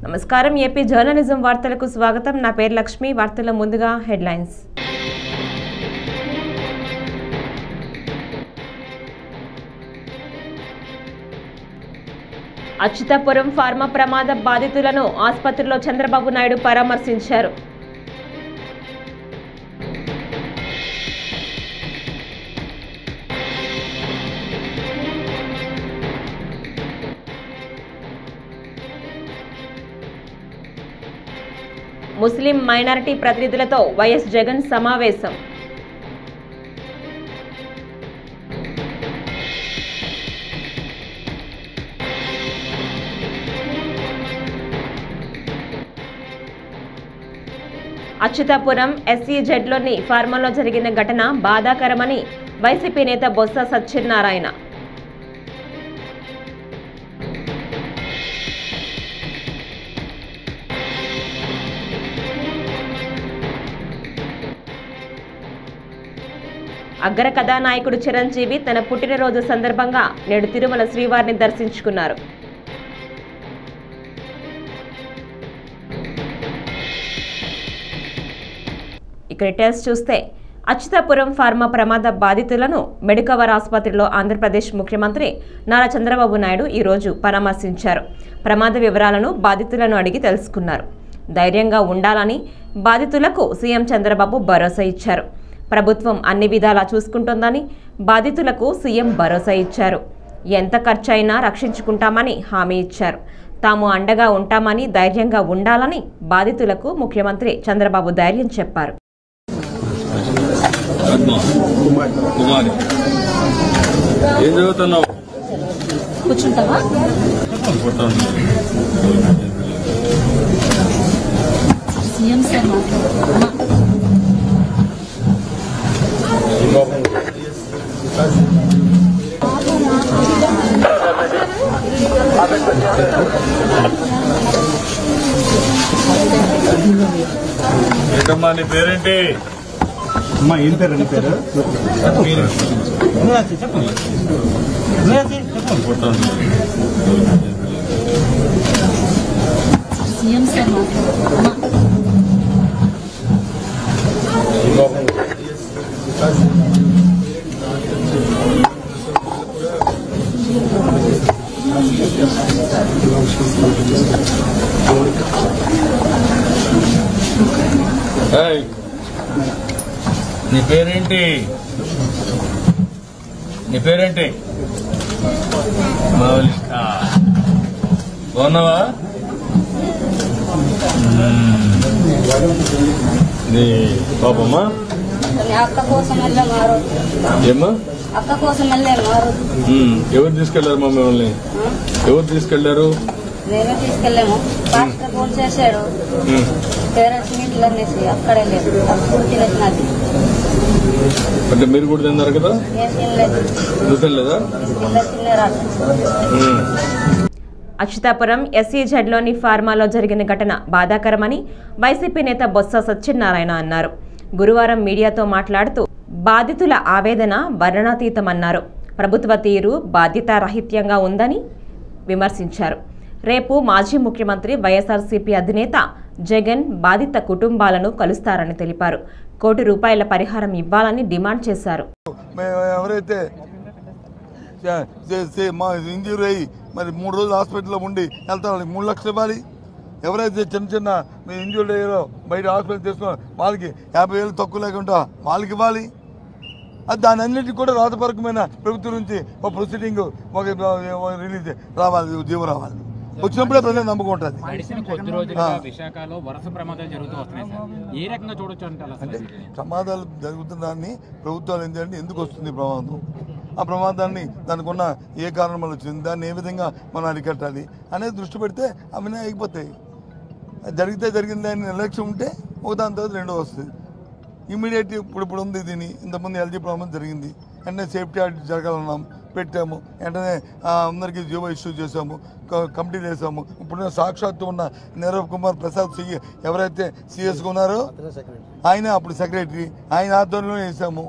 నమస్కారం AP journalism వార్తలకు స్వాగతం నా పేరు లక్ష్మి వార్తల ముందుగా హెడ్లైన్స్ అచ్యుతాపురం ఫార్మా ప్రమాద బాధితులను ఆసుపత్రిలో చంద్రబాబు నాయుడు పరామర్శించారు ముస్లిం మైనారిటీ ప్రతినిధులతో వైఎస్ జగన్ సమావేశం అచ్యుతాపురం ఎస్ఈజెడ్లోని ఫార్మాలో జరిగిన ఘటన బాధాకరమని వైసీపీ నేత బొత్స సత్యనారాయణ అగ్ర కథానాయకుడు చిరంజీవి తన పుట్టినరోజు సందర్భంగా నేడు తిరుమల శ్రీవారిని దర్శించుకున్నారు ఇక డీటెయిల్స్ చూస్తే అచ్యుతాపురం ఫార్మా ప్రమాద బాధితులను మెడికవర్ ఆసుపత్రిలో ఆంధ్రప్రదేశ్ ముఖ్యమంత్రి నారా చంద్రబాబు నాయుడు ఈరోజు పరామర్శించారు ప్రమాద వివరాలను బాధితులను అడిగి తెలుసుకున్నారు ధైర్యంగా ఉండాలని బాధితులకు సీఎం చంద్రబాబు భరోసా ఇచ్చారు ప్రభుత్వం అన్ని విధాలా చూసుకుంటోందని బాధితులకు సీఎం భరోసా ఇచ్చారు ఎంత ఖర్చైనా రక్షించుకుంటామని హామీ ఇచ్చారు తాము అండగా ఉంటామని ధైర్యంగా ఉండాలని బాధితులకు ముఖ్యమంత్రి చంద్రబాబు ధైర్యం చెప్పారు ఏంటమ్మా నీ పేరేంటి అమ్మా ఏం పేరు నీ పేరు నీ పేరేంటి నీ పేరేంటి బాగున్నావా నీ పాపమ్మా అక్క కోసం ఏమ్మా అక్క కోసం ఎవరు తీసుకెళ్లారు మా మిమ్మల్ని ఎవరు తీసుకెళ్లారు మేమే తీసుకెళ్ళాము పాస్టర్ ఫోన్ చేశాడు పేరెంట్స్ మీట్లు అనేసి అక్కడే లేదు అప్పుడు తినేసినది అంటే మీరు కూడా తిన్నారు కదా నువ్వు తినలేదా అచ్యుతాపురం ఎస్ఈజెడ్లోని ఫార్మాలో జరిగిన ఘటన బాధాకరమని వైసీపీ నేత బొత్స సత్యనారాయణ అన్నారు గురువారం మీడియాతో మాట్లాడుతూ బాధితుల ఆవేదన వర్ణనాతీతమన్నారు ప్రభుత్వ తీరు బాధ్యతారహిత్యంగా ఉందని విమర్శించారు రేపు మాజీ ముఖ్యమంత్రి వైఎస్ఆర్సీపీ అధినేత జగన్ బాధిత కుటుంబాలను కలుస్తారని తెలిపారు ₹1 కోటి పరిహారం ఇవ్వాలని డిమాండ్ చేశారు ఎవరైతే ఇంజూరీ అయ్యి మరి 3 రోజులు హాస్పిటల్లో ఉండి వెళ్తారు 3 లక్షలు ఇవ్వాలి ఎవరైతే చిన్న ఇంజూరీ అయ్యారో బయట హాస్పిటల్ తీసుకున్నారో వాళ్ళకి 50,000 తక్కువ లేకుండా వాళ్ళకి ఇవ్వాలి అది దాని అన్నింటికి కూడా రాతపరకమైన ప్రభుత్వం నుంచి ఒక ప్రొసీడింగ్ ఒక రిలీజ్ రావాలి జీవో రావాలి వచ్చినప్పుడే ప్రజలు నమ్మకం ఉంటుంది అంటే ప్రమాదాలు జరుగుతున్న ప్రభుత్వాలు ఏంటంటే ఎందుకు వస్తుంది ప్రమాదం ఆ ప్రమాదాన్ని దానికి ఉన్న ఏ కారణం వల్ల వచ్చింది దాన్ని ఏ విధంగా మనం అరికట్టాలి అనేది దృష్టి పెడితే అవన్నీ అయిపోతాయి జరిగితే జరిగింది అని నిర్లక్ష్యం ఉంటే ఒక దాని తర్వాత రెండో వస్తుంది ఇమీడియట్ ఇప్పుడు ఉంది దీని ఇంతకుముందు ఎల్జీ ప్రాబ్లం జరిగింది వెంటనే సేఫ్టీ ఆడిట్ జరగాలన్నాం పెట్టాము వెంటనే అందరికీ జీవో ఇష్యూ చేసాము కమిటీ వేసాము ఇప్పుడు సాక్షాత్తు ఉన్న నీరవ్ కుమార్ ప్రసాద్ ఎవరైతే సిఎస్గా ఉన్నారో ఆయన అప్పుడు సెక్రటరీ ఆయన ఆధ్వర్యంలో వేసాము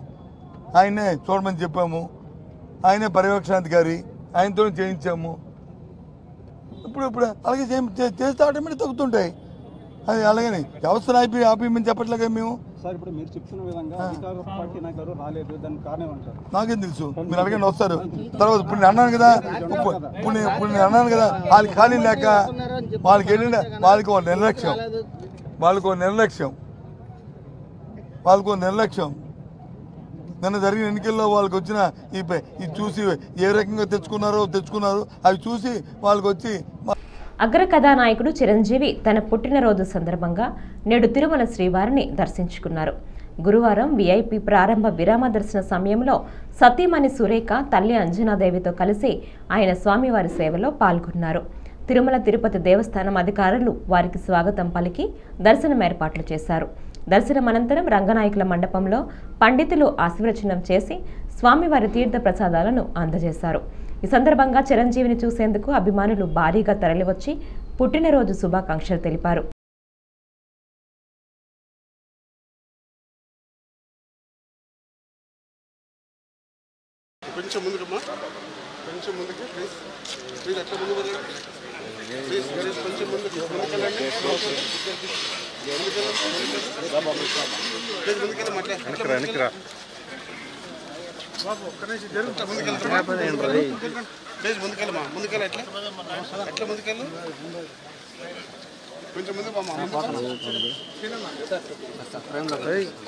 ఆయనే చూడమని చెప్పాము ఆయనే పర్యవేక్షణాధికారి ఆయనతో చేయించాము ఇప్పుడు అలాగే చేస్తే ఆటోమేటిక్ తగ్గుతుంటాయి. అది అలాగని వ్యవస్థను ఆపేయమని చెప్పట్లేగా మేము. సార్ ఇప్పుడు మీరు చెప్తున్న విధంగా అధికార పార్టీ నాయకులు రాలేదు, దానికి కారణం ఏమంటారు? నాకేం తెలుసు, మీరు అడగండి వస్తారు. తర్వాత ఇప్పుడు నేను అన్నాను కదా, ఇప్పుడు నేను అన్నాను కదా, వాళ్ళకి ఖాళీ లేక వాళ్ళకి ఏంటంటే వాళ్ళకి ఒక నిర్లక్ష్యం. నిన్న జరిగిన ఎన్నికల్లో వాళ్ళకి వచ్చిన ఈ చూసి ఏ రకంగా తెచ్చుకున్నారో అవి చూసి వాళ్ళకి వచ్చి. అగ్ర కథానాయకుడు చిరంజీవి తన పుట్టినరోజు సందర్భంగా నేడు తిరుమల శ్రీవారిని దర్శించుకున్నారు. గురువారం వీఐపీ ప్రారంభ విరామ దర్శన సమయంలో సతీమణి సురేఖ తల్లి అంజనాదేవితో కలిసి ఆయన స్వామివారి సేవలో పాల్గొన్నారు. తిరుమల తిరుపతి దేవస్థానం అధికారులు వారికి స్వాగతం పలికి దర్శనం ఏర్పాట్లు చేశారు. దర్శనం అనంతరం రంగనాయకుల మండపంలో పండితులు ఆశీర్వచనం చేసి స్వామివారి తీర్థ ప్రసాదాలను అందజేశారు. ఈ సందర్భంగా చిరంజీవిని చూసేందుకు అభిమానులు భారీగా తరలివచ్చి పుట్టినరోజు శుభాకాంక్షలు తెలిపారు. కొంచెం ముందు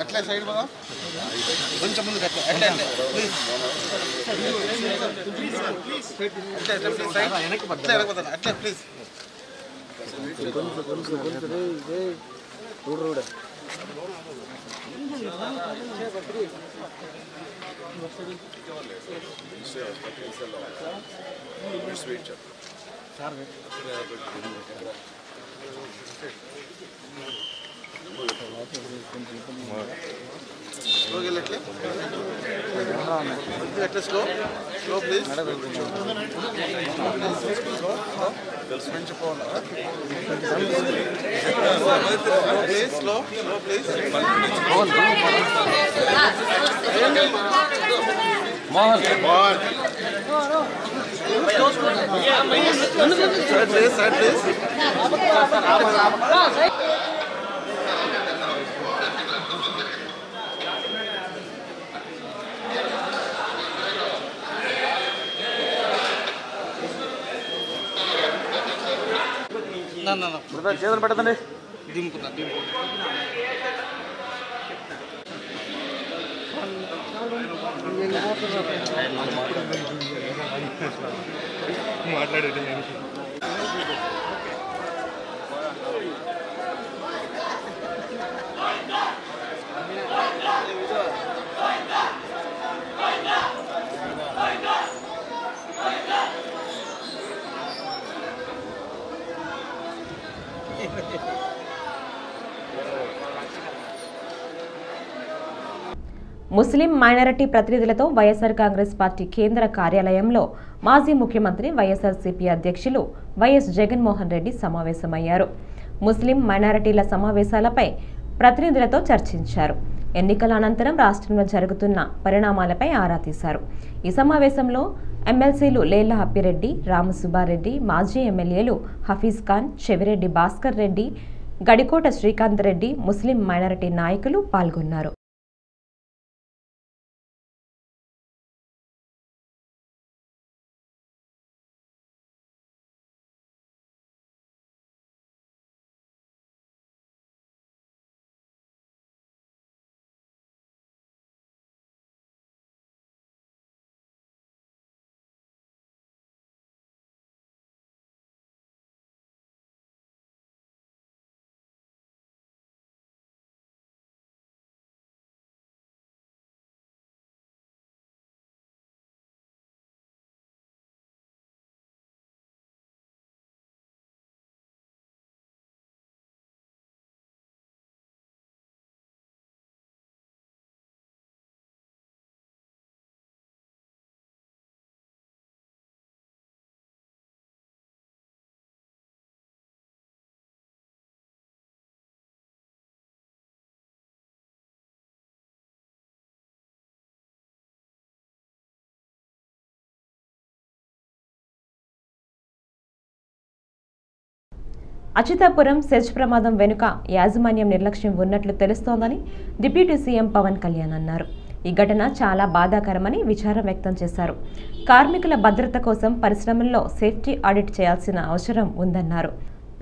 అట్లా సైడ్ బాగా కొంచెం ముందుకు అట్లా అట్లా please. Slow please. Slow please. Side please. చేతులు పెట్టదండి. దింపుతా మాట్లాడేది. ముస్లిం మైనారిటీ ప్రతినిధులతో వైఎస్ఆర్ కాంగ్రెస్ పార్టీ కేంద్ర కార్యాలయంలో మాజీ ముఖ్యమంత్రి వైఎస్ఆర్సీపీ అధ్యక్షులు వైఎస్ జగన్మోహన్ రెడ్డి సమావేశమయ్యారు. ముస్లిం మైనారిటీల సమావేశాలపై ప్రతినిధులతో చర్చించారు. ఎన్నికల అనంతరం రాష్ట్రంలో జరుగుతున్న పరిణామాలపై ఆరా తీశారు. ఈ సమావేశంలో ఎమ్మెల్సీలు లేళ్ల అప్పిరెడ్డి, రామసుబ్బారెడ్డి, మాజీ ఎమ్మెల్యేలు హఫీజ్ ఖాన్, చెవిరెడ్డి భాస్కర్ రెడ్డి, గడికోట శ్రీకాంత్ రెడ్డి, ముస్లిం మైనారిటీ నాయకులు పాల్గొన్నారు. అచ్యుతాపురం సెజ్ ప్రమాదం వెనుక యాజమాన్యం నిర్లక్ష్యం ఉన్నట్లు తెలుస్తోందని డిప్యూటీ సీఎం పవన్ కళ్యాణ్ అన్నారు. ఈ ఘటన చాలా బాధాకరమని విచారం వ్యక్తం చేశారు. కార్మికుల భద్రత కోసం పరిశ్రమల్లో సేఫ్టీ ఆడిట్ చేయాల్సిన అవసరం ఉందన్నారు.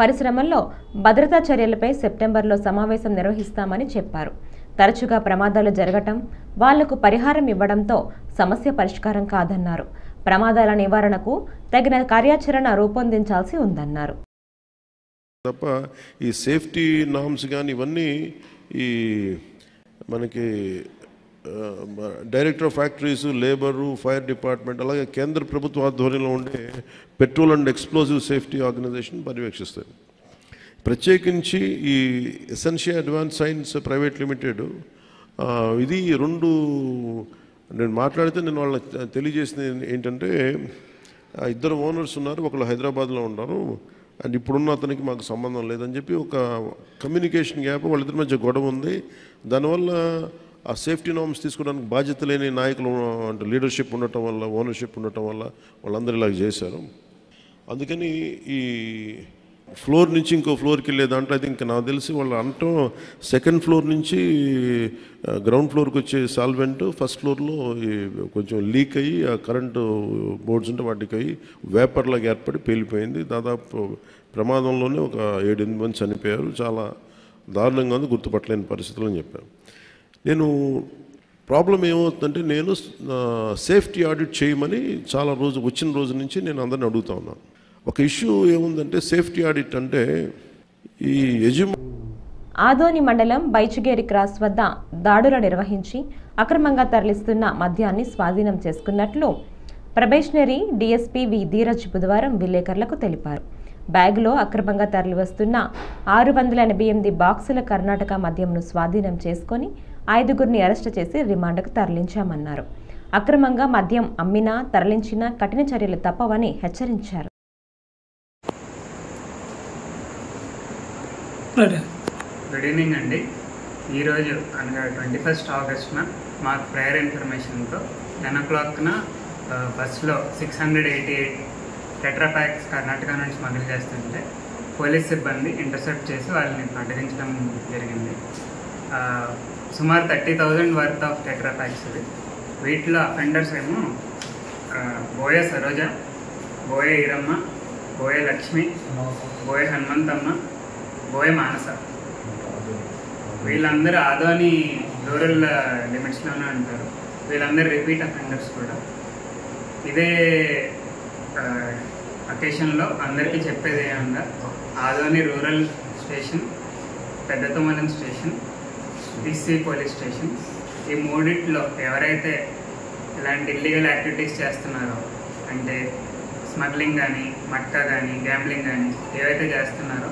పరిశ్రమల్లో భద్రతా చర్యలపై సెప్టెంబర్లో సమావేశం నిర్వహిస్తామని చెప్పారు. తరచుగా ప్రమాదాలు జరగటం, వాళ్లకు పరిహారం ఇవ్వడంతో సమస్య పరిష్కారం కాదన్నారు. ప్రమాదాల నివారణకు తగిన కార్యాచరణ రూపొందించాల్సి ఉందన్నారు. తప్ప ఈ సేఫ్టీ నామ్స్ కానీ ఇవన్నీ ఈ మనకి director of factories, labour, fire department, అలాగే కేంద్ర ప్రభుత్వ ఆధ్వర్యంలో ఉండే petrol and explosive safety organisation పర్యవేక్షిస్తాయి. ప్రత్యేకించి ఈ essential advance science private limited ఇది రెండు నేను మాట్లాడితే నేను వాళ్ళకి తెలియజేసింది ఏంటంటే ఇద్దరు ఓనర్స్ ఉన్నారు, ఒకళ్ళు హైదరాబాద్లో ఉన్నారు అండ్ ఇప్పుడున్న అతనికి మాకు సంబంధం లేదని చెప్పి ఒక కమ్యూనికేషన్ గ్యాప్ వాళ్ళిద్దరి మధ్య గొడవ ఉంది. దానివల్ల ఆ సేఫ్టీ నార్మ్స్ తీసుకోవడానికి బాధ్యత లేని నాయకులు అంటే లీడర్షిప్ ఉండటం వల్ల, ఓనర్షిప్ ఉండటం వల్ల వాళ్ళందరూ ఇలాగ చేశారు. అందుకని ఈ ఫ్లోర్ నుంచి ఇంకో ఫ్లోర్కి వెళ్ళే దాంట్లో అయితే ఇంకా నాకు తెలిసి వాళ్ళు అంటాం సెకండ్ ఫ్లోర్ నుంచి గ్రౌండ్ ఫ్లోర్కి వచ్చే సాల్వెంట్ ఫస్ట్ ఫ్లోర్లో కొంచెం లీక్ అయ్యి ఆ కరెంటు బోర్డ్స్ ఉంటే వాటికి అయ్యి వేపర్లాగా ఏర్పడి పేలిపోయింది. దాదాపు ప్రమాదంలోనే ఒక 7-8 మంది చనిపోయారు. చాలా దారుణంగా ఉంది, గుర్తుపట్టలేని పరిస్థితులు అని చెప్పాను. నేను ప్రాబ్లం ఏమవుతుందంటే నేను సేఫ్టీ ఆడిట్ చేయమని చాలా వచ్చిన రోజు నుంచి నేను అందరిని అడుగుతా ఉన్నాను. ఒక ఇష్యూ ఏముందంటే సేఫ్టీ ఆడిట్ అంటే ఈ ఆదోని మండలం బైచుగేరి క్రాస్ వద్ద దాడులు నిర్వహించి అక్రమంగా తరలిస్తున్న మద్యాన్ని స్వాధీనం చేసుకున్నట్లు ప్రొబేషనరీ డీఎస్పీ వి ధీరజ్ బుధవారం విలేకరులకు తెలిపారు. బ్యాగులో అక్రమంగా తరలివస్తున్న 688 బాక్సుల కర్ణాటక మద్యంను స్వాధీనం చేసుకుని 5గురిని అరెస్టు చేసి రిమాండ్కు తరలించామన్నారు. అక్రమంగా మద్యం అమ్మినా తరలించినా కఠిన చర్యలు తప్పవని హెచ్చరించారు. గుడ్ ఈవినింగ్ అండి. ఈరోజు అనగా 21 ఆగస్టున మాకు ప్రేయర్ ఇన్ఫర్మేషన్తో 10 o'clockన బస్సులో 688 టెట్రాప్యాక్స్ కర్ణాటక నుంచి స్మగిల్ చేస్తుంటే పోలీస్ సిబ్బంది ఇంటర్సెప్ట్ చేసి వాళ్ళని అడ్డగించడం జరిగింది. సుమారు 30,000 వర్త్ ఆఫ్ టెట్రాప్యాక్స్ ఇవి. వీటిలో అఫెండర్స్ ఏమో బోయ సరోజ, బోయ ఈరమ్మ, బోయ లక్ష్మి, బోయ హనుమంతమ్మ, బోయ మానస. వీళ్ళందరూ ఆదోని రూరల్ లిమిట్స్లోనే ఉంటారు. వీళ్ళందరూ రిపీట్ అఫెండర్స్ కూడా. ఇదే అకేషన్లో అందరికీ చెప్పేది ఏమన్నా ఆదోని రూరల్ స్టేషన్, పెద్ద తుమ్మలం స్టేషన్, డిసి పోలీస్ స్టేషన్, ఈ మూడిట్లో ఎవరైతే ఇలాంటి ఇల్లీగల్ యాక్టివిటీస్ చేస్తున్నారో అంటే స్మగ్లింగ్ కానీ, మట్కా కానీ, గ్యాంబ్లింగ్ కానీ ఏవైతే చేస్తున్నారో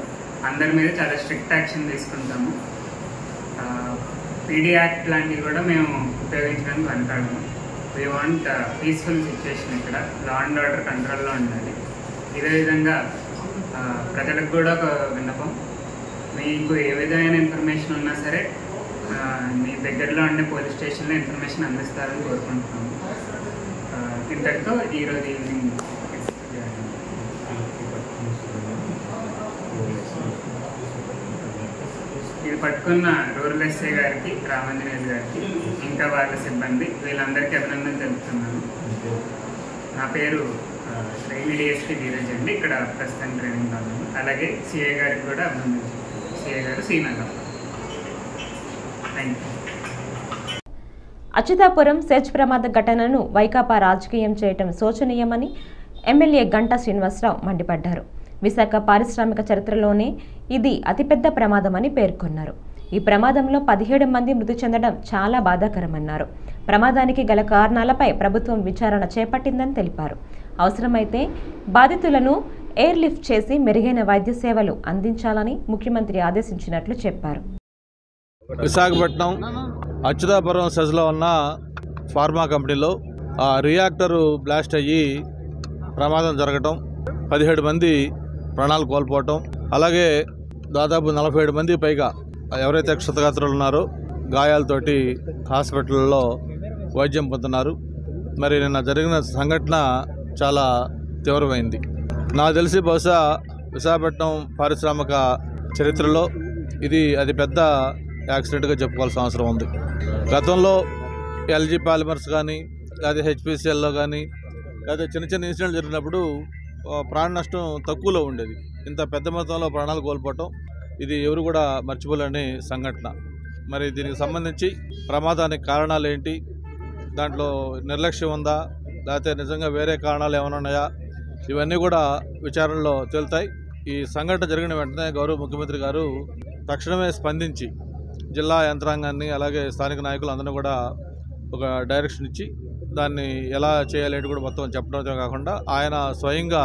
అందరి మీద చాలా స్ట్రిక్ట్ యాక్షన్ తీసుకుంటాము. పీడీ యాక్ట్ లాంటివి కూడా మేము ఉపయోగించడానికి వెనకాడము. We want peaceful situation. ఇక్కడ లా అండ్ ఆర్డర్ కంట్రోల్లో ఉండాలి. ఇదే విధంగా ప్రజలకు కూడా ఒక విన్నపం, మీకు ఏ విధమైన ఇన్ఫర్మేషన్ ఉన్నా సరే మీ దగ్గరలో ఉండే పోలీస్ స్టేషన్లో ఇన్ఫర్మేషన్ అందిస్తారని కోరుకుంటున్నాము. ఇంతటితో ఈరోజు ఈవినింగ్ ఇది పట్టుకున్న రూరల్ ఎస్ఐ గారికి, రామాంజనేయులు గారికి, ఇంకా వాళ్ళ సిబ్బంది వీళ్ళందరికీ అభినందనలు తెలుపుతున్నాను. నా పేరు రైల్వే డిఎస్పీ ధీరజ్ అండి. ఇక్కడ ప్రస్తుతం ట్రైనింగ్ ఉన్నాను. అలాగే సిఐ గారికి కూడా అభినందనలు. సిఐ గారు Srinagar. Thank you. Atchutapuram SEZ ప్రమాద ఘటనను వైకాపా రాజకీయం చేయటం శోచనీయమని ఎమ్మెల్యే గంటా శ్రీనివాసరావు మండిపడ్డారు. విశాఖ పారిశ్రామిక చరిత్రలోనే ఇది అతిపెద్ద ప్రమాదమని పేర్కొన్నారు. ఈ ప్రమాదంలో 17 మంది మృతి చెందడం చాలా బాధాకరమన్నారు. ప్రమాదానికి గల కారణాలపై ప్రభుత్వం విచారణ చేపట్టిందని తెలిపారు. అవసరమైతే బాధితులను ఎయిర్ లిఫ్ట్ చేసి మెరుగైన వైద్య సేవలు అందించాలని ముఖ్యమంత్రి ఆదేశించినట్లు చెప్పారు. విశాఖపట్నం అచ్యుతాపురం సెజ్లో ఉన్న ఫార్మా కంపెనీలో ఆ రియాక్టరు బ్లాస్ట్ అయ్యి ప్రమాదం జరగటం, 17 మంది ప్రాణాలు కోల్పోవటం, అలాగే దాదాపు 47 మంది పైగా ఎవరైతే క్షతగాత్రులు ఉన్నారో గాయాలతోటి హాస్పిటల్లో వైద్యం పొందుతున్నారు. మరి నిన్న జరిగిన సంఘటన చాలా తీవ్రమైంది. నాకు తెలిసి బహుశా విశాఖపట్నం పారిశ్రామిక చరిత్రలో ఇది అది పెద్ద యాక్సిడెంట్గా చెప్పుకోవాల్సిన అవసరం ఉంది. గతంలో ఎల్జీ పాలిమర్స్ కానీ లేదా హెచ్పిసిఎల్లో కానీ లేదా చిన్న చిన్న ఇన్సిడెంట్లు జరిగినప్పుడు ప్రాణ నష్టం తక్కువలో ఉండేది. ఇంత పెద్ద మొత్తంలో ప్రాణాలు కోల్పోవటం ఇది ఎవరు కూడా మర్చిపోలేని సంఘటన. మరి దీనికి సంబంధించి ప్రమాదానికి కారణాలు ఏంటి, దాంట్లో నిర్లక్ష్యం ఉందా లేకపోతే నిజంగా వేరే కారణాలు ఏమైనా ఉన్నాయా, ఇవన్నీ కూడా విచారణలో తేలుతాయి. ఈ సంఘటన జరిగిన వెంటనే గౌరవ ముఖ్యమంత్రి గారు తక్షణమే స్పందించి జిల్లా యంత్రాంగాన్ని అలాగే స్థానిక నాయకులు అందరినీ కూడా ఒక డైరెక్షన్ ఇచ్చి దాన్ని ఎలా చేయాలంటే కూడా మొత్తం చెప్పడంతో కాకుండా ఆయన స్వయంగా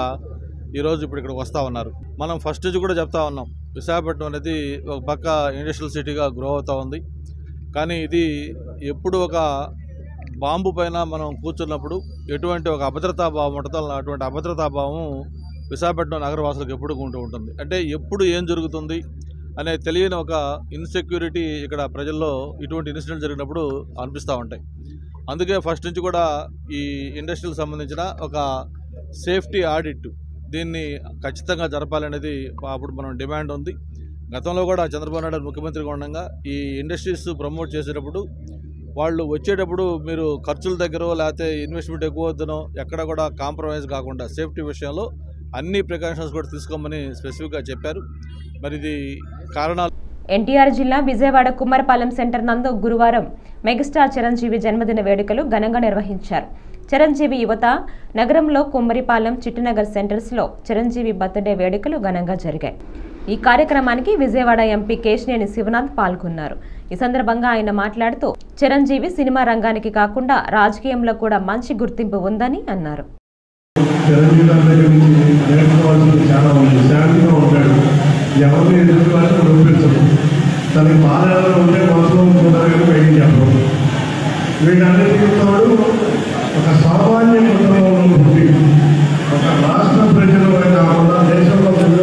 ఈరోజు ఇప్పుడు ఇక్కడికి వస్తూ ఉన్నారు. మనం ఫస్ట్ నుంచి కూడా చెప్తా ఉన్నాం, విశాఖపట్నం అనేది ఒక పక్క ఇండస్ట్రియల్ సిటీగా గ్రో అవుతూ ఉంది. కానీ ఇది ఎప్పుడు ఒక బాంబు పైన మనం కూర్చున్నప్పుడు ఎటువంటి ఒక అభద్రతాభావం ఉంటుందో అటువంటి అభద్రతాభావం విశాఖపట్నం నగరవాసులకు ఎప్పుడు ఉంటూ ఉంటుంది. అంటే ఎప్పుడు ఏం జరుగుతుంది అనే తెలియని ఒక ఇన్సెక్యూరిటీ ఇక్కడ ప్రజల్లో ఇటువంటి ఇన్సిడెంట్ జరిగినప్పుడు అనిపిస్తూ ఉంటాయి. అందుకే ఫస్ట్ నుంచి కూడా ఈ ఇండస్ట్రీకి సంబంధించిన ఒక సేఫ్టీ ఆడిట్ దీన్ని ఖచ్చితంగా జరపాలనేది అప్పుడు మనం డిమాండ్ ఉంది. గతంలో కూడా చంద్రబాబు నాయుడు ముఖ్యమంత్రిగా ఉండగా ఈ ఇండస్ట్రీస్ ప్రమోట్ చేసేటప్పుడు వాళ్ళు వచ్చేటప్పుడు మీరు ఖర్చుల దగ్గర లేకపోతే ఇన్వెస్ట్మెంట్ ఎక్కువ వద్దనో ఎక్కడ కూడా కాంప్రమైజ్ కాకుండా సేఫ్టీ విషయంలో అన్ని ప్రికాషన్స్ కూడా తీసుకోమని స్పెసిఫిక్గా చెప్పారు. మరి ఇది కారణాలు. ఎన్టీఆర్ జిల్లా విజయవాడ కుమ్మరపాలెం సెంటర్ నందు గురువారం మెగాస్టార్ చిరంజీవి జన్మదిన వేడుకలు ఘనంగా నిర్వహించారు. చిరంజీవి యువత నగరంలో కుమ్మరిపాలెం చిట్టినగర్ సెంటర్స్లో చిరంజీవి బర్త్డే వేడుకలు ఘనంగా జరిగాయి. ఈ కార్యక్రమానికి విజయవాడ ఎంపీ కేశినేని శివనాథ్ పాల్గొన్నారు. ఈ సందర్భంగా ఆయన మాట్లాడుతూ చిరంజీవి సినిమా రంగానికి కాకుండా రాజకీయంలో కూడా మంచి గుర్తింపు ఉందని అన్నారు. ఎవరిని ఎదుర్కోవాలని చూపించరు, తనకి బాధలు ఉంటే మనసులో ఉంటుందని బయటికి చెప్పరు. వీటన్నిటితో ఒక సామాన్య కుటుంబంలో పుట్టి ఒక రాష్ట్ర ప్రజలు కాకుండా దేశంలో వివిధ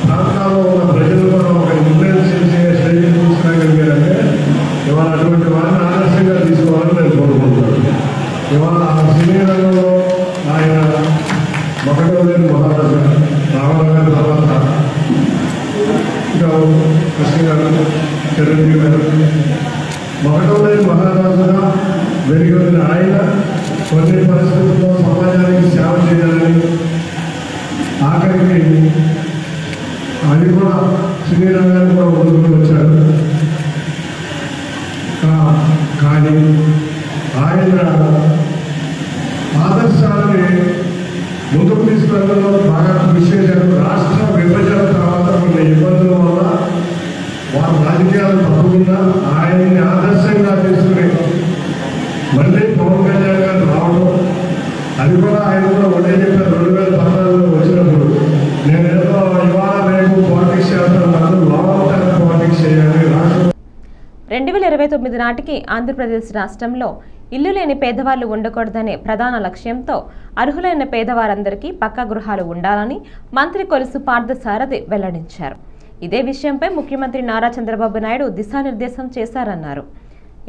ప్రాంతాల్లో ఉన్న ప్రజలు కూడా ఒక ఇన్ఫ్లుయెన్స్ చేసే స్టేజ్ తీసుకురాగలిగారంటే ఇవాళ అటువంటి వారిని ఆదర్శంగా తీసుకోవాలని నేను కోరుకుంటున్నాను. ఇవాళ ఆ సినీ రంగంలో ఆయన ఒకటో లేని మహారాజా రామారావు గారి తర్వాత కృష్ణ గారు చిరంజీవి గారు ఒకటో లేని మహారాజుగా వెలుగొందిన ఆయన కొన్ని పరిస్థితుల్లో సమాజానికి సేవ చేయాలని ఆఖరికి అది కూడా సినీ రంగాన్ని కూడా వదులుకుని వచ్చారు. కానీ ఆయన ఆదర్శాలని ముందుకు తీసుకెళ్లడంలో బాగా కృషి చేశారు. రాష్ట్ర విభజన తర్వాత కొన్ని ఇబ్బందుల వల్ల వారు రాజకీయాలు తప్పుకున్నా ఆయన్ని ఆదర్శంగా తీసుకుని మళ్ళీ పవన్ కళ్యాణ్ గారు రావడం, అది కూడా ఆయన కూడా ఒకటే చెప్పారు 2014లో వచ్చినప్పుడు, నేనేదో ఇవాళ రేపు పాలిటిక్స్ చేస్తాను కాదు, లాంగ్ టర్మ్ పాలిటిక్స్ చేయాలి. 2029 నాటికి ఆంధ్రప్రదేశ్ రాష్ట్రంలో ఇల్లు లేని పేదవాళ్లు ఉండకూడదనే ప్రధాన లక్ష్యంతో అర్హులైన పేదవారందరికీ పక్కా గృహాలు ఉండాలని మంత్రి కొలుసు పార్థసారథి వెల్లడించారు. ఇదే విషయంపై ముఖ్యమంత్రి నారా చంద్రబాబు నాయుడు దిశానిర్దేశం చేశారన్నారు.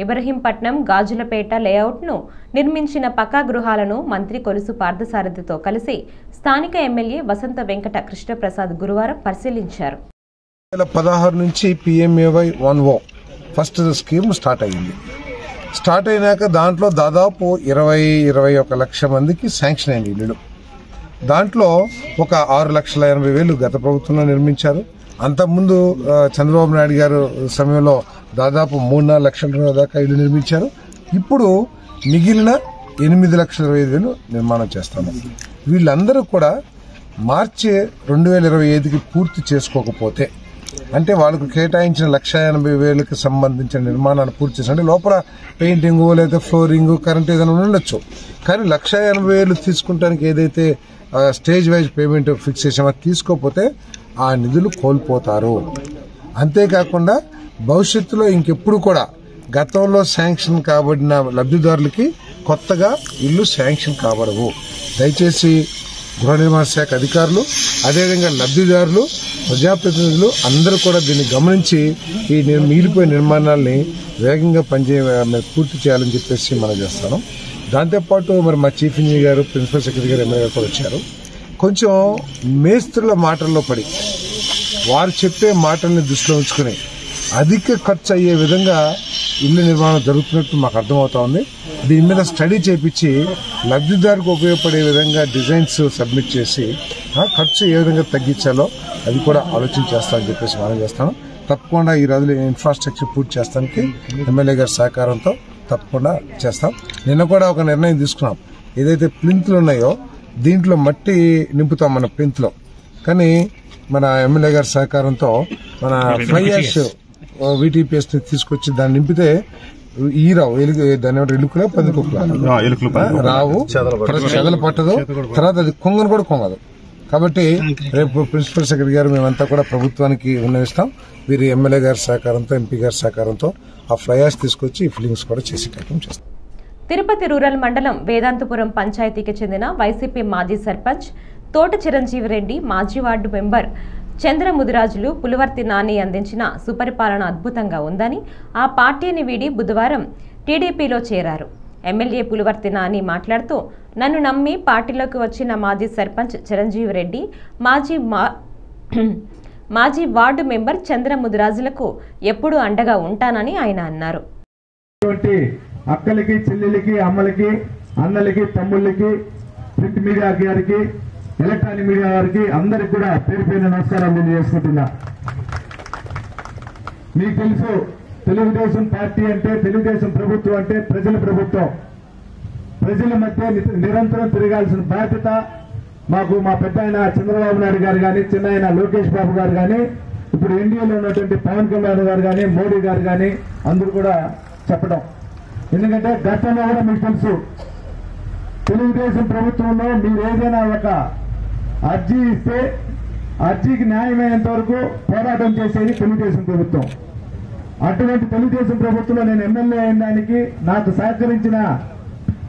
ఇబ్రహీంపట్నం గాజులపేట లేఅవుట్ను నిర్మించిన పక్కా గృహాలను మంత్రి కొలుసు పార్థసారథితో కలిసి స్థానిక ఎమ్మెల్యే వసంత వెంకట కృష్ణప్రసాద్ గురువారం పరిశీలించారు. 2016 నుంచి PMAY 1O first scheme start అయ్యింది. స్టార్ట్ అయినాక దాంట్లో దాదాపు 20-21 లక్షల మందికి శాంక్షన్ అయిన ఇల్లులు, దాంట్లో ఒక 6,80,000 గత ప్రభుత్వంలో నిర్మించారు. అంతకుముందు చంద్రబాబు నాయుడు గారు సమయంలో దాదాపు 3-4 లక్షల దాకా ఇల్లు నిర్మించారు. ఇప్పుడు మిగిలిన 8,25,000 నిర్మాణం చేస్తాము. వీళ్ళందరూ కూడా మార్చి 2025కి పూర్తి చేసుకోకపోతే, అంటే వాళ్ళకు కేటాయించిన 1,80,000కి సంబంధించిన నిర్మాణాన్ని పూర్తి చేసి, అంటే లోపల పెయింటింగ్ లేదా ఫ్లోరింగ్ కరెంట్ ఏదైనా ఉండొచ్చు, కానీ 1,80,000 తీసుకుంటానికి ఏదైతే స్టేజ్ వైజ్ పేమెంట్ ఫిక్స్ చేసామో తీసుకోకపోతే ఆ నిధులు కోల్పోతారు. అంతేకాకుండా భవిష్యత్తులో ఇంకెప్పుడు కూడా గతంలో శాంక్షన్ కాబడిన లబ్ధిదారులకి కొత్తగా ఇల్లు శాంక్షన్ కాబడవు. దయచేసి గృహ నిర్మాణ శాఖ అధికారులు, అదేవిధంగా లబ్ధిదారులు, ప్రజాప్రతినిధులు అందరూ కూడా దీన్ని గమనించి ఈ మిగిలిపోయిన నిర్మాణాలని వేగంగా పూర్తి చేయాలని చెప్పేసి మనం చేస్తాను. దాంతోపాటు మరి మా చీఫ్ ఇంజనీర్ గారు, ప్రిన్సిపల్ సెక్రటరీ గారు, ఎమ్మెల్యే గారు కూడా వచ్చారు. కొంచెం మేస్త్రుల మాటల్లో పడి వారు చెప్పే మాటల్ని దృష్టిలో ఉంచుకుని అధిక ఖర్చు అయ్యే విధంగా ఇళ్ల నిర్మాణం జరుగుతున్నట్టు మాకు అర్థమవుతా ఉంది. దీని మీద స్టడీ చేపించి లబ్ధిదారుకు ఉపయోగపడే విధంగా డిజైన్స్ సబ్మిట్ చేసి ఖర్చు ఏ విధంగా తగ్గించాలో అది కూడా ఆలోచన చేస్తామని చెప్పేసి మనం చేస్తాను. తప్పకుండా ఈ రోజులో ఇన్ఫ్రాస్ట్రక్చర్ పూర్తి చేస్తానికి ఎమ్మెల్యే గారి సహకారంతో తప్పకుండా చేస్తాం. నిన్న కూడా ఒక నిర్ణయం తీసుకున్నాం. ఏదైతే ప్లింత్లు ఉన్నాయో దీంట్లో మట్టి నింపుతాం మన ప్లింత్లో, కానీ మన ఎమ్మెల్యే గారి సహకారంతో మన ఫ్లై యాష్ VTPS తీసుకొచ్చి దాన్ని నింపితే ఈ రావు దాని ఎలుకలో పందికొక్కుల రావు, చెదలు పట్టదు, తర్వాత అది కొంగను కూడా కొంగదు. కాబట్టి రేపు ప్రిన్సిపల్ సెక్రటరీ గారు మేమంతా కూడా ప్రభుత్వానికి విన్నవిస్తాం. వీరి ఎమ్మెల్యే గారి సహకారంతో ఎంపీ గారి సహకారంతో ఆ ఫ్లై యాష్ తీసుకొచ్చి ఫిల్లింగ్స్ కూడా చేసే కార్యక్రమం చేస్తాం. తిరుపతి రూరల్ మండలం వేదాంతపురం పంచాయతీకి చెందిన వైసీపీ మాజీ సర్పంచ్ తోట చిరంజీవి రెడ్డి, మాజీ వార్డు మెంబర్ చంద్ర ముదిరాజులు పులివర్తి నాని అందించిన సుపరిపాలన అద్భుతంగా ఉందని ఆ పార్టీని వీడి బుధవారం టీడీపీలో చేరారు. ఎమ్మెల్యే పులివర్తి నాని మాట్లాడుతూ, నన్ను నమ్మి పార్టీలోకి వచ్చిన మాజీ సర్పంచ్ చిరంజీవి రెడ్డి, మాజీ వార్డు మెంబర్ చంద్ర ముదిరాజులకు ఎప్పుడూ అండగా ఉంటానని ఆయన అన్నారు. అక్కలకి, చెల్లెలకి, అమ్మలకి, అన్నలకి, తమ్ముళ్ళకి, ప్రింట్ మీడియా గారికి, ఎలక్ట్రానిక్ మీడియా వారికి అందరికి కూడా పేరు పేరున నమస్కారాలు తెలియజేసుకుంటున్నా. మీకు తెలుసు, తెలుగుదేశం పార్టీ అంటే, తెలుగుదేశం ప్రభుత్వం అంటే ప్రజల ప్రభుత్వం. ప్రజల మధ్య నిరంతరం తిరగాల్సిన బాధ్యత మాకు మా పెద్ద ఆయన చంద్రబాబు నాయుడు గారు కానీ, చిన్న ఆయన లోకేష్ బాబు గారు కానీ, ఇప్పుడు ఎన్డీఏలో ఉన్నటువంటి పవన్ కళ్యాణ్ గారు కానీ, మోడీ గారు కానీ అందరూ కూడా చెప్పడం. ఎందుకంటే గతంలో కూడా మీకు తెలుసు, తెలుగుదేశం ప్రభుత్వంలో మీరు ఏదైనా ఒక అర్జీ ఇస్తే అర్జీకి న్యాయమైనంత వరకు పోరాటం చేసేది తెలుగుదేశం ప్రభుత్వం. అటువంటి తెలుగుదేశం ప్రభుత్వంలో నేను ఎమ్మెల్యే అయిన దానికి నాకు సహకరించిన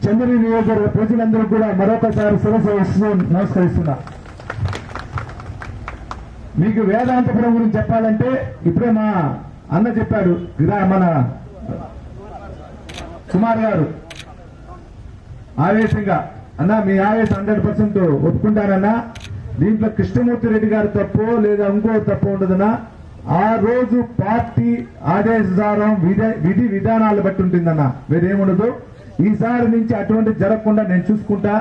చంద్రగిరి నియోజకవర్గ ప్రజలందరూ కూడా మరొకసారి శిరస్సు నమస్కరిస్తున్నా. మీకు వేదాంతపురం గురించి చెప్పాలంటే ఇప్పుడే మా అన్న చెప్పాడు, మన కుమార్ గారు ఆవేశంగా, అన్నా మీ ఆవేశం 100% ఒప్పుకుంటానన్నా. దీంట్లో కృష్ణమూర్తి రెడ్డి గారు తప్పు లేదా ఇంకో తప్పు ఉండదన్నా. ఆ రోజు పార్టీ ఆదేశానుసారం విధి విధానాలు బట్టి ఉంటుందన్నా, వేరేముండదు. ఈసారి నుంచి అటువంటి జరగకుండా నేను చూసుకుంటా.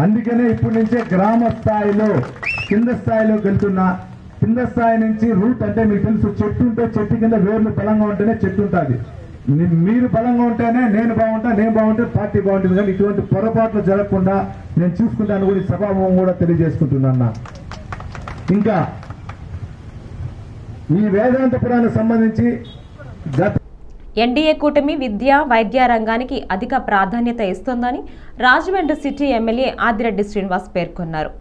అందుకనే ఇప్పటి నుంచే గ్రామ స్థాయిలో కింద స్థాయిలోకి వెళ్తున్నా. కింద స్థాయి నుంచి రూట్ అంటే మీకు తెలుసు, చెట్టు ఉంటే చెట్టు కింద వేర్లు బలంగా ఉంటేనే చెట్టు ఉంటుంది. మీరు బలంగా ఉంటేనే నేను బాగుంటా, నేను బాగుంటే పార్టీ బాగుంటుంది. కానీ ఇటువంటి పొరపాట్లు జరగకుండా నేను చూసుకుంటాను కూడా సభాముఖం కూడా తెలియజేసుకుంటున్నా. ఇంకా ఈ వేదాంతపురానికి సంబంధించి ఎన్డీఏ కూటమి విద్యా వైద్య రంగానికి అధిక ప్రాధాన్యత ఇస్తోందని రాజమండ్రి సిటీ ఎమ్మెల్యే ఆదిరెడ్డి శ్రీనివాస్ పేర్కొన్నారు.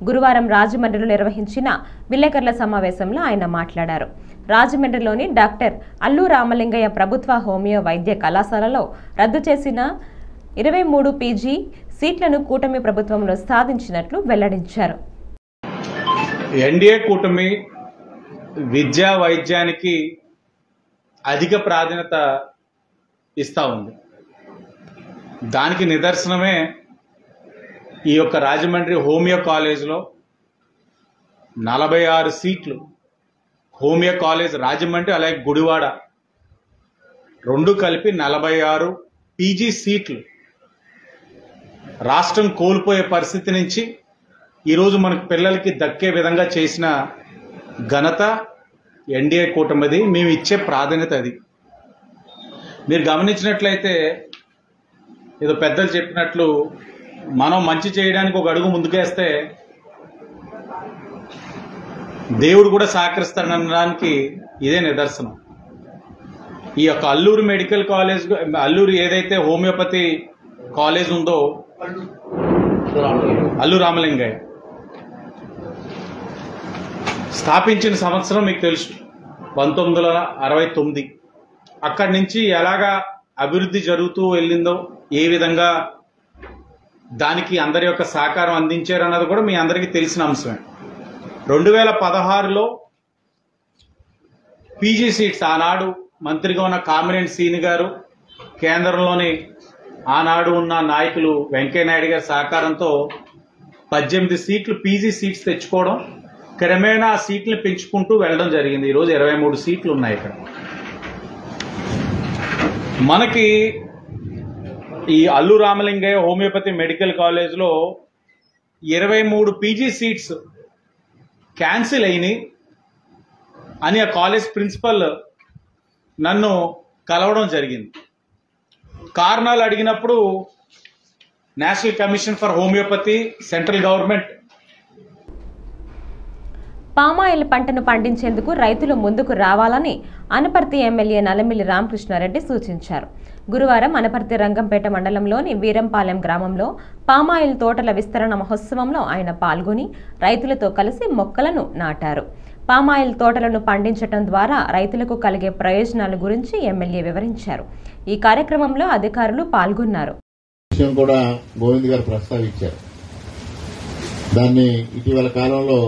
గురువారం రాజమండ్రిలో నిర్వహించిన విలేకరుల సమావేశంలో ఆయన మాట్లాడారు. రాజమండ్రిలోని డాక్టర్ అల్లు రామలింగయ్య ప్రభుత్వ హోమియో వైద్య కళాశాలలో రద్దు చేసిన 23 పీజీ సీట్లను కూటమి ప్రభుత్వంలో సాధించినట్లు వెల్లడించారు. ఎన్డీఏ కూటమి విద్యా వైద్యానికి అధిక ప్రాధాన్యత ఇస్తా ఉంది. దానికి నిదర్శనమే ఈ యొక్క రాజమండ్రి హోమియో కాలేజ్లో 46 సీట్లు. హోమియో కాలేజ్ రాజమండ్రి అలాగే గుడివాడ రెండు కలిపి 46 పీజీ సీట్లు. రాష్ట్రం కోల్పోయే పరిస్థితి నుంచి ఈరోజు మనకు పిల్లలకి దక్కే విధంగా చేసిన ఘనత ఎన్డీఏ కూటమిది. మేము ఇచ్చే ప్రాధాన్యత అది. మీరు గమనించినట్లయితే ఏదో పెద్దలు చెప్పినట్లు మనం మంచి చేయడానికి ఒక అడుగు ముందుకేస్తే దేవుడు కూడా సహకరిస్తాడనడానికి ఇదే నిదర్శనం. ఈ యొక్క అల్లూరు మెడికల్ కాలేజ్, అల్లూరు ఏదైతే హోమియోపతి కాలేజ్ ఉందో, అల్లు రామలింగయ్య స్థాపించిన సంవత్సరం మీకు తెలుసు 1969. అక్కడి నుంచి ఎలాగా అభివృద్ధి జరుగుతూ వెళ్ళిందో, ఏ విధంగా దానికి అందరి యొక్క సహకారం అందించారు అన్నది కూడా మీ అందరికీ తెలిసిన అంశమే. 2016లో పీజీ సీట్స్ ఆనాడు మంత్రిగా ఉన్న కామినేని సీని గారు, కేంద్రంలోని ఆనాడు ఉన్న నాయకులు వెంకయ్యనాయుడు గారి సహకారంతో 18 సీట్లు పీజీ సీట్స్ తెచ్చుకోవడం, క్రమేణా ఆ సీట్లను పెంచుకుంటూ వెళ్ళడం జరిగింది. ఈరోజు 23 సీట్లు ఉన్నాయి ఇక్కడ. మనకి ఈ అల్లు రామలింగయ్య హోమియోపతి మెడికల్ కాలేజ్లో 23 పీజీ సీట్స్ క్యాన్సిల్ అయినాయి అని ఆ కాలేజ్ ప్రిన్సిపల్ నన్ను కలవడం జరిగింది. కారణాలు అడిగినప్పుడు national commission for homeopathy, central government palm oil పంటను పండించేందుకు రైతులు ముందుకు రావాలని అనపర్తి ఎమ్మెల్యే నల్లమిల్లి రామకృష్ణారెడ్డి సూచించారు. గురువారం అనపర్తి రంగంపేట మండలంలోని వీరంపాలెం గ్రామంలో పామాయిల్ తోటల విస్తరణ మహోత్సవంలో ఆయన పాల్గొని రైతులతో కలిసి మొక్కలను నాటారు. పామాయిల్ తోటలను పండించడం ద్వారా రైతులకు కలిగే ప్రయోజనాల గురించి ఎమ్మెల్యే వివరించారు. ఈ కార్యక్రమంలో అధికారులు పాల్గొన్నారు. కూడా గోవింద్ గారు ప్రస్తావించారు. దాన్ని ఇటీవల కాలంలో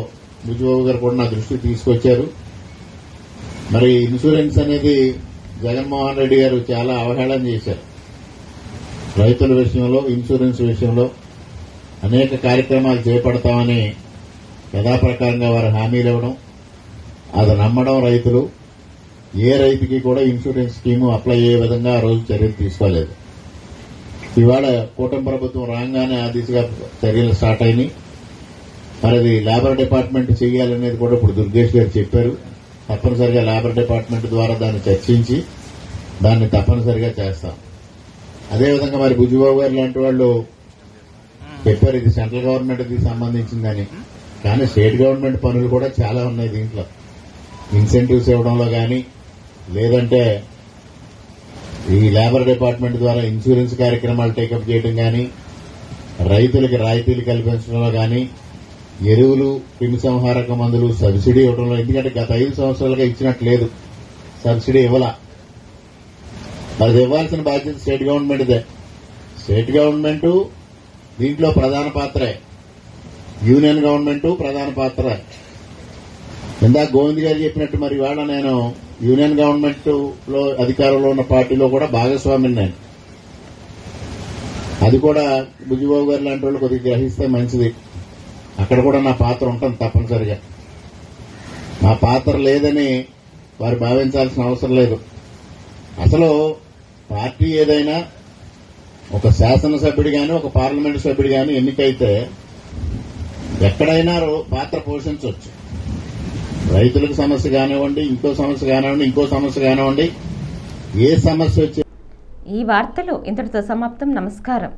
బుజ్జిబాబు గారు కూడా నా దృష్టికి తీసుకొచ్చారు. మరి ఇన్సూరెన్స్ అనేది జగన్మోహన్ రెడ్డి గారు చాలా అవహేళన చేశారు. రైతుల విషయంలో, ఇన్సూరెన్స్ విషయంలో అనేక కార్యక్రమాలు చేపడతామని యథాప్రకారంగా వారు హామీలు ఇవ్వడం, అది నమ్మడం రైతులు ఏ రైతుకి కూడా ఇన్సూరెన్స్ స్కీము అప్లై అయ్యే విధంగా ఆ రోజు చర్యలు తీసుకోలేదు. ఇవాళ కూటమి ప్రభుత్వం రాగానే ఆ దిశగా చర్యలు స్టార్ట్ అయినాయి. మరి అది లేబర్ డిపార్ట్మెంట్ చేయాలనేది కూడా ఇప్పుడు దుర్గేష్ గారు చెప్పారు. తప్పనిసరిగా లేబర్ డిపార్ట్మెంట్ ద్వారా దాన్ని చర్చించి దాన్ని తప్పనిసరిగా చేస్తాం. అదేవిధంగా మరి బుజ్జిబాబు గారు లాంటి వాళ్ళు చెప్పారు ఇది సెంట్రల్ గవర్నమెంట్కి సంబంధించిందని. కానీ స్టేట్ గవర్నమెంట్ పనులు కూడా చాలా ఉన్నాయి దీంట్లో. ఇన్సెంటివ్స్ ఇవ్వడంలో కానీ, లేదంటే ఈ లేబర్ డిపార్ట్మెంట్ ద్వారా ఇన్సూరెన్స్ కార్యక్రమాలు టేకప్ చేయడం కానీ, రైతులకి రాయితీలు కల్పించడంలో కానీ, ఎరువులు, క్రిమిసంహారక మందులు సబ్సిడీ ఇవ్వడంలో, ఎందుకంటే గత 5 సంవత్సరాలుగా ఇచ్చినట్లేదు, సబ్సిడీ ఇవ్వాల. అది ఇవ్వాల్సిన బాధ్యత స్టేట్ గవర్నమెంట్దే. స్టేట్ గవర్నమెంట్ దీంట్లో ప్రధాన పాత్రే, యూనియన్ గవర్నమెంట్ ప్రధాన పాత్ర. ఇందాక గోవింద్ గారు చెప్పినట్టు మరి ఇవాళ నేను యూనియన్ గవర్నమెంట్ లో అధికారంలో ఉన్న పార్టీలో కూడా భాగస్వామిని నేను. అది కూడా బుజ్జిబాబు గారు లాంటి వాళ్ళు కొద్దిగా గ్రహిస్తే మంచిది. అక్కడ కూడా నా పాత్ర ఉంటుంది తప్పనిసరిగా. నా పాత్ర లేదని వారు భావించాల్సిన అవసరం లేదు. అసలు పార్టీ ఏదైనా ఒక శాసనసభ్యుడు కానీ, ఒక పార్లమెంటు సభ్యుడు కానీ ఎన్నికైతే ఎక్కడైనా పాత్ర పోషించవచ్చు. రైతులకు సమస్య కానివ్వండి, ఇంకో సమస్య కానివ్వండి, ఏ సమస్య వచ్చి. ఈ వార్తలు ఇంతటితో సమాప్తం. నమస్కారం.